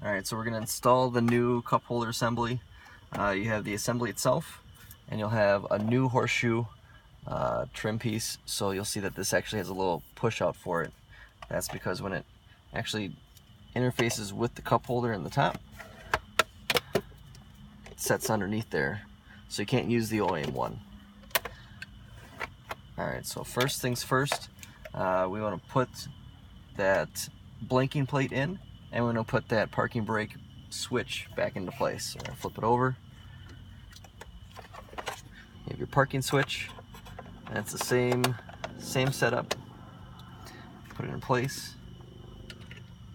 Alright, so we're going to install the new cup holder assembly. You have the assembly itself, and you'll have a new horseshoe trim piece. So you'll see that this actually has a little push out for it. That's because when it actually interfaces with the cup holder in the top, it sets underneath there. So you can't use the OEM one. Alright, so first things first, we want to put that blanking plate in, and we're going to put that parking brake switch back into place. We're going to flip it over. You have your parking switch, and it's the same setup. Put it in place,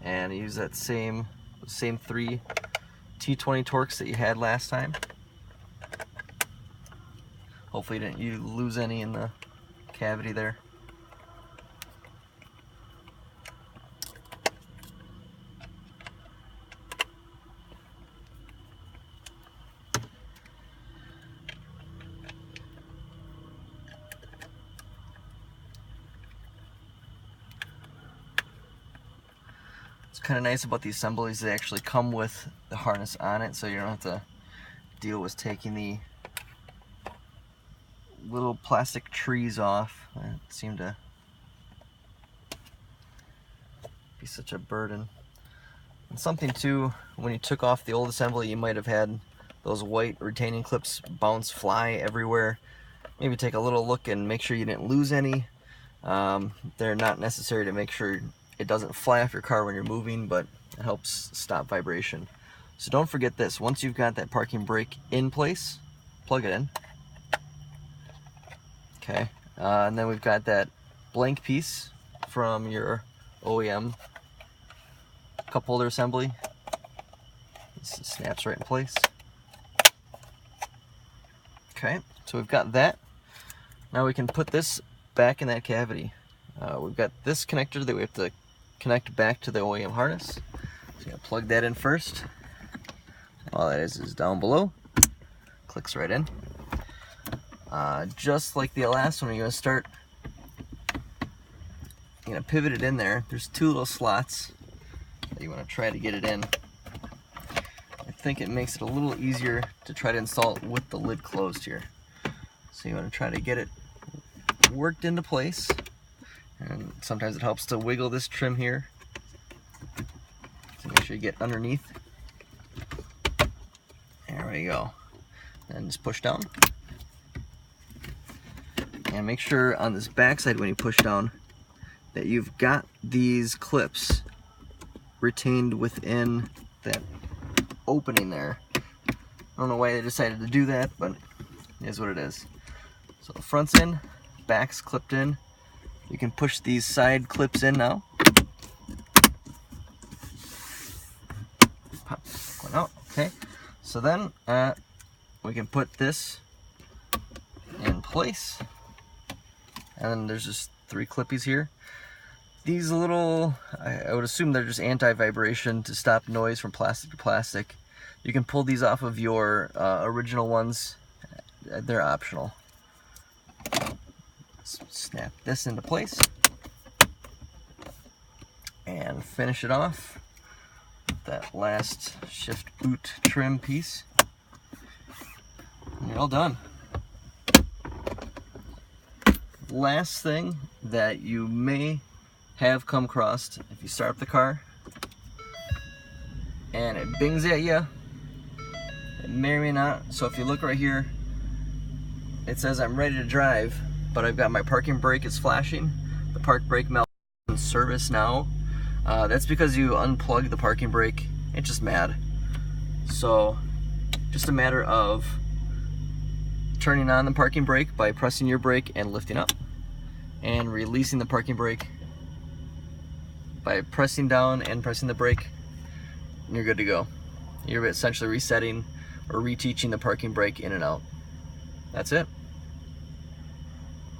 and use that same 3 T20 Torx that you had last time. Hopefully you didn't lose any in the cavity there. What's kind of nice about these assemblies, they actually come with the harness on it, so you don't have to deal with taking the little plastic trees off. That seemed to be such a burden. And something too, when you took off the old assembly, you might have had those white retaining clips fly everywhere. Maybe take a little look and make sure you didn't lose any. They're not necessary to make sure it doesn't fly off your car when you're moving, but it helps stop vibration. So don't forget this. Once you've got that parking brake in place, plug it in. Okay, and then we've got that blank piece from your OEM cup holder assembly. This snaps right in place. Okay, so we've got that. Now we can put this back in that cavity. We've got this connector that we have to connect back to the OEM harness. So you're going to plug that in first. All that is down below. Clicks right in. Just like the last one, you're going to start, you're going to pivot it in there. There's 2 little slots that you want to try to get it in. I think it makes it a little easier to try to install it with the lid closed here. So you want to try to get it worked into place. And sometimes it helps to wiggle this trim here to make sure you get underneath. There we go. And just push down. And make sure on this back side when you push down that you've got these clips retained within that opening there. I don't know why they decided to do that, but it is what it is. So the front's in, back's clipped in. You can push these side clips in now. Pop one out. Okay. So then we can put this in place. And then there's just 3 clippies here. These little, I would assume they're just anti-vibration to stop noise from plastic to plastic. You can pull these off of your original ones. They're optional. Snap this into place and finish it off with that last shift boot trim piece, and you're all done. Last thing that you may have come across, if you start up the car and it bings at you, it may or may not. So if you look right here, it says I'm ready to drive, but I've got my parking brake is flashing. The park brake malfunction in service now. That's because you unplugged the parking brake. It's just mad. So just a matter of turning on the parking brake by pressing your brake and lifting up, and releasing the parking brake by pressing down and pressing the brake, and you're good to go. You're essentially resetting or reteaching the parking brake in and out. That's it.